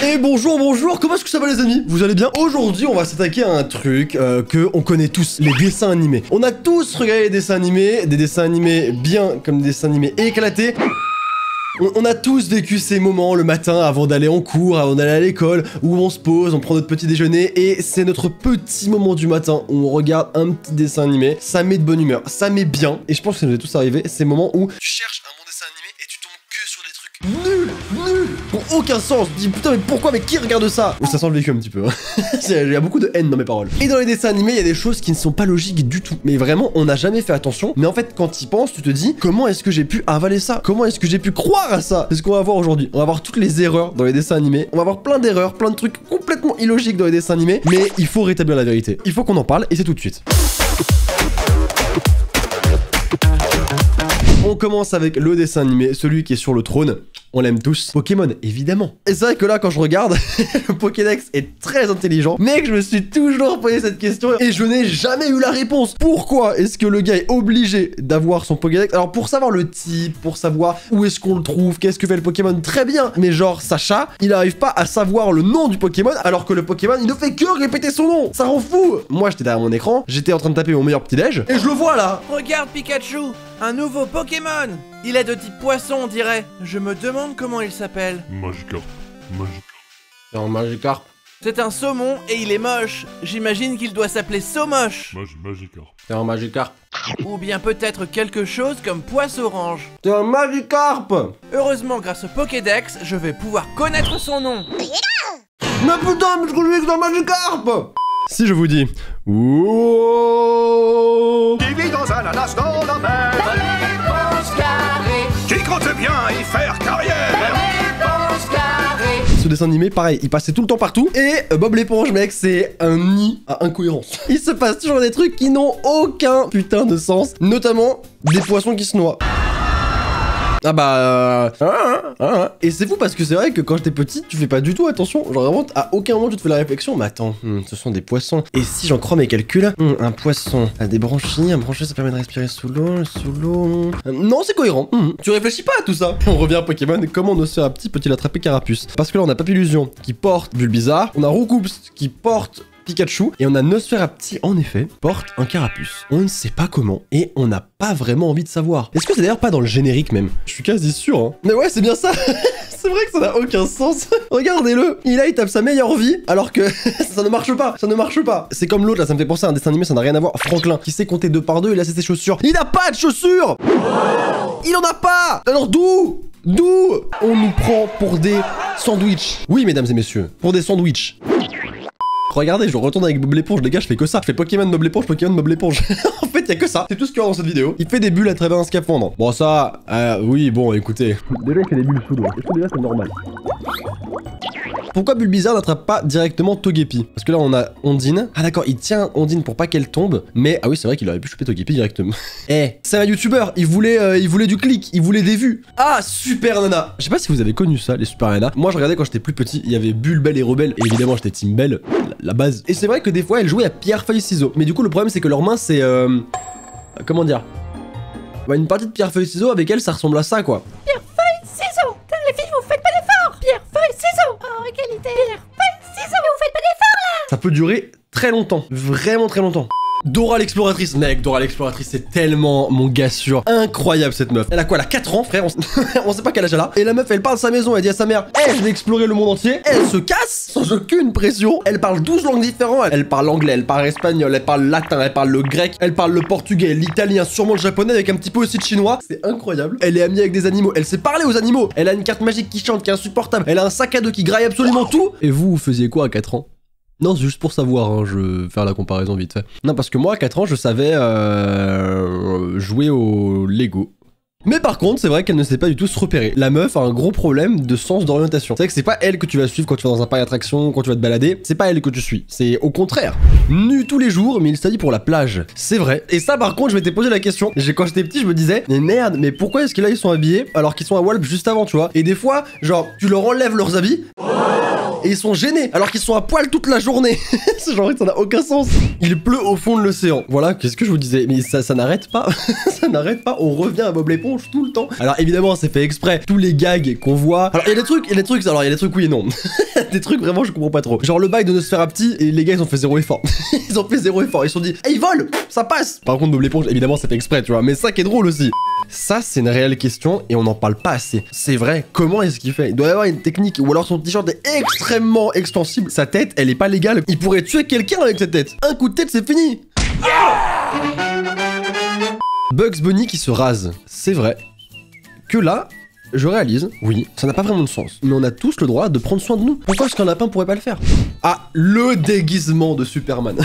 Et bonjour, comment est-ce que ça va les amis? Vous allez bien? Aujourd'hui on va s'attaquer à un truc que on connaît tous, les dessins animés. On a tous regardé les dessins animés, des dessins animés bien comme des dessins animés éclatés. On a tous vécu ces moments le matin avant d'aller en cours, avant d'aller à l'école, où on se pose, on prend notre petit déjeuner et c'est notre petit moment du matin où on regarde un petit dessin animé. Ça met de bonne humeur, ça met bien. Et je pense que ça nous est tous arrivé, ces moments où tu cherches un bon dessin animé et tu tombes que sur des trucs nuls, pour aucun sens. Tu dis putain mais pourquoi, mais qui regarde ça? Ça sent le vécu un petit peu, hein. Il y a beaucoup de haine dans mes paroles. Et dans les dessins animés, il y a des choses qui ne sont pas logiques du tout. Mais vraiment, on n'a jamais fait attention. Mais en fait, quand tu y penses, tu te dis comment est-ce que j'ai pu avaler ça? Comment est-ce que j'ai pu croire à ça? C'est ce qu'on va voir aujourd'hui. On va voir toutes les erreurs dans les dessins animés. On va voir plein d'erreurs, plein de trucs complètement illogiques dans les dessins animés. Mais il faut rétablir la vérité. Il faut qu'on en parle et c'est tout de suite. On commence avec le dessin animé, celui qui est sur le trône. On l'aime tous. Pokémon, évidemment. Et c'est vrai que là, quand je regarde, le Pokédex est très intelligent. Mec, je me suis toujours posé cette question et je n'ai jamais eu la réponse. Pourquoi est-ce que le gars est obligé d'avoir son Pokédex? Alors, pour savoir le type, pour savoir où est-ce qu'on le trouve, qu'est-ce que fait le Pokémon, très bien. Mais genre, Sacha, il n'arrive pas à savoir le nom du Pokémon alors que le Pokémon, il ne fait que répéter son nom. Ça rend fou. Moi, j'étais derrière mon écran, j'étais en train de taper mon meilleur petit-déj et je le vois là. Regarde Pikachu, un nouveau Pokémon. Il est de type poisson, on dirait. Je me demande comment il s'appelle. Magikarp. C'est un Magikarp. C'est un saumon et il est moche. J'imagine qu'il doit s'appeler Saumoche. Magikarp. C'est un Magikarp. Ou bien peut-être quelque chose comme Poisse Orange. C'est un Magikarp. Heureusement, grâce au Pokédex, je vais pouvoir connaître son nom. Mais putain, mais je connais que c'est un Magikarp. Si je vous dis... Ouh, Qui vit dans un ananas dans la mer. Qui compte bien y faire carrière. ce dessin animé, pareil, il passait tout le temps partout. Et Bob l'éponge, mec, c'est un nid à incohérence. Il se passe toujours des trucs qui n'ont aucun putain de sens, notamment des poissons qui se noient. Ah bah... Et c'est fou parce que c'est vrai que quand j'étais petit, tu fais pas du tout attention. Genre vraiment, à aucun moment tu te fais la réflexion. Mais attends, ce sont des poissons. Et si j'en crois mes calculs, un poisson a des branchies. Un branchier, ça permet de respirer sous l'eau. Non, c'est cohérent. Tu réfléchis pas à tout ça. On revient à Pokémon. Comment on se fait un petit peut-il attraper Carapuce? Parce que là, on a Papillusion qui porte Bulbizarre. On a Roucoups qui porte Pikachu, et on a Nosferapti, en effet, porte un Carapuce. On ne sait pas comment, et on n'a pas vraiment envie de savoir. Est-ce que c'est d'ailleurs pas dans le générique même? Je suis quasi sûr, hein. Mais ouais, c'est bien ça. C'est vrai que ça n'a aucun sens. Regardez-le. Il tape sa meilleure vie, alors que ça ne marche pas. Ça ne marche pas. C'est comme l'autre, là, ça me fait penser à un dessin animé, ça n'a rien à voir. Franklin, qui sait compter 2 par 2, il a ses chaussures. Il n'a pas de chaussures. Il en a pas. Alors d'où on nous prend pour des sandwichs? Oui, mesdames et messieurs, pour des sandwichs. Regardez, je retourne avec Bob l'éponge, les gars, je fais que ça. Je fais Pokémon Bob l'éponge, Pokémon Bob l'éponge. En fait, y a que ça. C'est tout ce qu'il y aura dans cette vidéo. Il fait des bulles à travers un scaphandre. Bon, ça, oui, bon, écoutez. Déjà, il fait des bulles sous l'eau. Et tout déjà, c'est normal. Pourquoi Bulbizarre n'attrape pas directement Togepi? Parce que là, on a Ondine. Ah d'accord, il tient Ondine pour pas qu'elle tombe. Mais, ah oui, c'est vrai qu'il aurait pu choper Togepi directement. Eh, c'est un youtubeur. Il voulait du clic. Il voulait des vues. Ah, Super Nana. Je sais pas si vous avez connu ça, les Super Nana. Moi, je regardais quand j'étais plus petit. Il y avait Bulle, Belle et Rebelle. Et évidemment, j'étais Team Belle. La base. Et c'est vrai que des fois, elles jouaient à pierre, feuille, ciseaux. Mais du coup, le problème, c'est que leurs mains, c'est... comment dire? Bah, une partie de pierre, feuille, ciseaux, avec elles, ça ressemble à ça, quoi. Pierre, feuille, ciseaux. Les filles, vous faites pas d'efforts. Pierre, feuille, ciseaux. Oh, égalité. Pierre, feuille, ciseaux. Mais vous faites pas d'efforts, là. Ça peut durer très longtemps. Vraiment très longtemps. Dora l'exploratrice. Mec, Dora l'exploratrice, c'est tellement mon gars sûr. Incroyable cette meuf. Elle a quoi? Elle a 4 ans, frère. On sait pas quel âge elle a. Et la meuf, elle parle de sa maison. Elle dit à sa mère, je vais explorer le monde entier. Elle se casse sans aucune pression. Elle parle 12 langues différentes. Elle parle anglais, elle parle espagnol, elle parle latin, elle parle le grec, elle parle le portugais, l'italien, sûrement le japonais avec un petit peu aussi de chinois. C'est incroyable. Elle est amie avec des animaux. Elle sait parler aux animaux. Elle a une carte magique qui chante, qui est insupportable. Elle a un sac à dos qui graille absolument tout. Et vous faisiez quoi à 4 ans? Non, c'est juste pour savoir, hein, je vais faire la comparaison vite fait. Non, parce que moi, à 4 ans, je savais jouer au Lego. Mais par contre, c'est vrai qu'elle ne sait pas du tout se repérer. La meuf a un gros problème de sens d'orientation. C'est vrai que c'est pas elle que tu vas suivre quand tu vas dans un parc d'attractions, quand tu vas te balader. C'est pas elle que tu suis. C'est au contraire. Nu tous les jours, mais il s'agit pour la plage. C'est vrai. Et ça, par contre, je m'étais posé la question. Quand j'étais petit, je me disais, mais merde, mais pourquoi est-ce que là, ils sont habillés alors qu'ils sont à Walp juste avant, tu vois? Et des fois, genre, tu leur enlèves leurs habits. Et ils sont gênés alors qu'ils sont à poil toute la journée. C'est genre, ça n'a aucun sens. Il pleut au fond de l'océan. Voilà, qu'est-ce que je vous disais. Mais ça n'arrête pas. Ça n'arrête pas. On revient à Bob l'éponge tout le temps. Alors évidemment, c'est fait exprès. Tous les gags qu'on voit. Alors il y a des trucs, alors il y a des trucs oui et non. Des trucs vraiment, je comprends pas trop. Genre le bail de Nosferatu et les gars, ils ont fait zéro effort. Ils ont fait zéro effort. Ils se sont dit, ils volent, ça passe. Par contre, Bob l'éponge, évidemment, c'est fait exprès, tu vois. Mais ça qui est drôle aussi. Ça, c'est une réelle question et on n'en parle pas assez. C'est vrai, comment est-ce qu'il fait? Il doit y avoir une technique ou alors son t-shirt est extrêmement extensible. Sa tête, elle est pas légale. Il pourrait tuer quelqu'un avec cette tête. Un coup de tête, c'est fini. Bugs Bunny qui se rase. C'est vrai que là, je réalise, oui, ça n'a pas vraiment de sens. Mais on a tous le droit de prendre soin de nous. Pourquoi est-ce qu'un lapin pourrait pas le faire? Ah, le déguisement de Superman.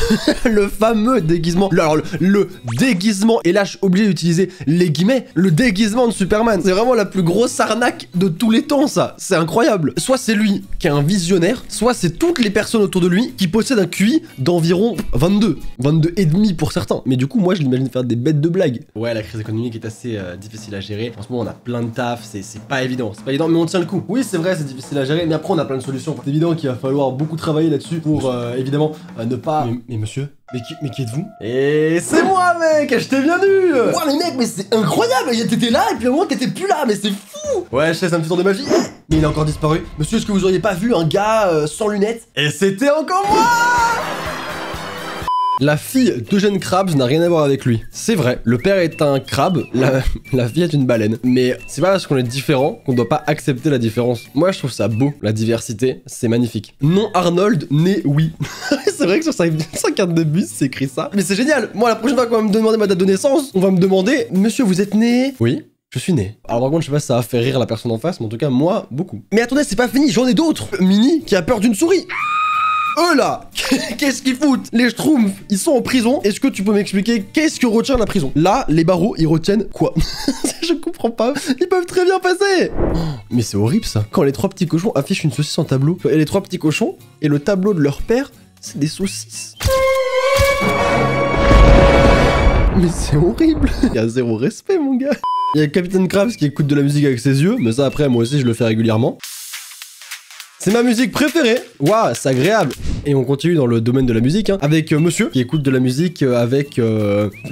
Le fameux déguisement. Alors, le déguisement. Et là, je suis obligé d'utiliser les guillemets. Le déguisement de Superman. C'est vraiment la plus grosse arnaque de tous les temps, ça. C'est incroyable. Soit c'est lui qui est un visionnaire, soit c'est toutes les personnes autour de lui qui possèdent un QI d'environ 22. 22 et demi pour certains. Mais du coup, moi, je l'imagine faire des bêtes de blagues. Ouais, la crise économique est assez difficile à gérer. En ce moment, on a plein de taf. C'est pas évident, mais on tient le coup. Oui, c'est vrai, c'est difficile à gérer, mais après on a plein de solutions. C'est évident qu'il va falloir beaucoup travailler là-dessus pour évidemment ne pas. Mais monsieur, mais qui êtes-vous? Et c'est moi, mec, je t'ai bien vu. Ouah, mais mec, mais c'est incroyable. T'étais là et puis à un moment t'étais plus là, mais c'est fou. Ouais, je sais, c'est un petit tour de magie. Mais il a encore disparu. Monsieur, est-ce que vous auriez pas vu un gars sans lunettes? Et c'était encore moi. La fille d'Eugène Krabs n'a rien à voir avec lui. C'est vrai, le père est un crabe, la fille est une baleine. Mais c'est pas parce qu'on est différent qu'on doit pas accepter la différence. Moi, je trouve ça beau, la diversité, c'est magnifique. Non Arnold, né oui. C'est vrai que sur sa carte de bus, c'est écrit ça. Mais c'est génial. Moi, la prochaine fois qu'on va me demander ma date de naissance, on va me demander, monsieur, vous êtes né? Oui. Je suis né. Alors par contre, je sais pas si ça va faire rire la personne en face, mais en tout cas, moi, beaucoup. Mais attendez, c'est pas fini, j'en ai d'autres. Minnie qui a peur d'une souris. Eux là, qu'est-ce qu'ils foutent? Les Schtroumpfs, ils sont en prison. Est-ce que tu peux m'expliquer qu'est-ce que retient la prison? Là, les barreaux, ils retiennent quoi? Je comprends pas. Ils peuvent très bien passer. Oh, mais c'est horrible ça. Quand les trois petits cochons affichent une saucisse en tableau. Et les trois petits cochons, et le tableau de leur père, c'est des saucisses. Mais c'est horrible. Il y a zéro respect, mon gars. Il y a Captain Krabs qui écoute de la musique avec ses yeux. Mais ça, après, moi aussi, je le fais régulièrement. C'est ma musique préférée. Waouh, c'est agréable. Et on continue dans le domaine de la musique, hein, avec monsieur qui écoute de la musique avec,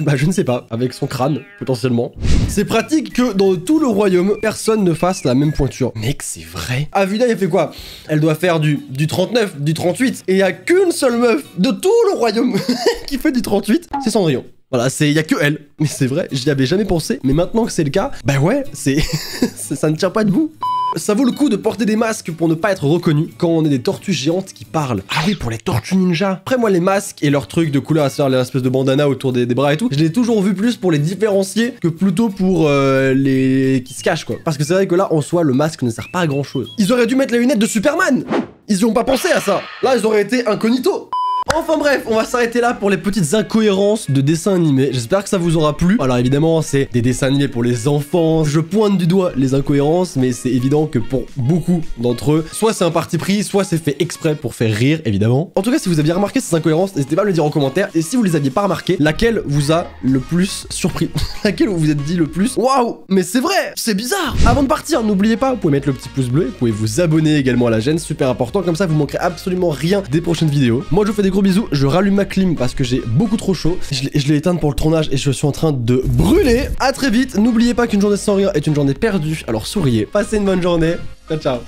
bah je ne sais pas, avec son crâne, potentiellement. C'est pratique que dans tout le royaume, personne ne fasse la même pointure. Mec, c'est vrai. Avida, elle fait quoi? Elle doit faire du 39, du 38. Et il y a qu'une seule meuf de tout le royaume qui fait du 38, c'est Cendrillon. Voilà, il y a que elle. Mais c'est vrai, j'y avais jamais pensé. Mais maintenant que c'est le cas, bah ouais, ça ne tient pas debout. Ça vaut le coup de porter des masques pour ne pas être reconnu quand on est des tortues géantes qui parlent. Ah oui, pour les tortues ninja. Après, moi, les masques et leurs trucs de couleur à se faire l'espèce de bandana autour des bras et tout, je l'ai toujours vu plus pour les différencier que plutôt pour les qui se cachent, quoi. Parce que c'est vrai que là, en soi, le masque ne sert pas à grand chose. Ils auraient dû mettre les lunettes de Superman. Ils y ont pas pensé à ça. Là, ils auraient été incognito. Enfin bref, on va s'arrêter là pour les petites incohérences de dessins animés. J'espère que ça vous aura plu. Alors évidemment, c'est des dessins animés pour les enfants. Je pointe du doigt les incohérences, mais c'est évident que pour beaucoup d'entre eux, soit c'est un parti pris, soit c'est fait exprès pour faire rire, évidemment. En tout cas, si vous aviez remarqué ces incohérences, n'hésitez pas à me le dire en commentaire. Et si vous les aviez pas remarqué, laquelle vous a le plus surpris? Laquelle vous vous êtes dit le plus? Waouh, mais c'est vrai, c'est bizarre. Avant de partir, n'oubliez pas, vous pouvez mettre le petit pouce bleu, vous pouvez vous abonner également à la chaîne, super important. Comme ça, vous manquerez absolument rien des prochaines vidéos. Moi, je vous fais des gros bisous, je rallume ma clim parce que j'ai beaucoup trop chaud. Je l'ai éteinte pour le tournage et je suis en train de brûler. À très vite, n'oubliez pas qu'une journée sans rire est une journée perdue, alors souriez. Passez une bonne journée. Ciao, ciao.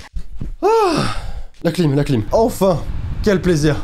Oh, la clim. Enfin, quel plaisir.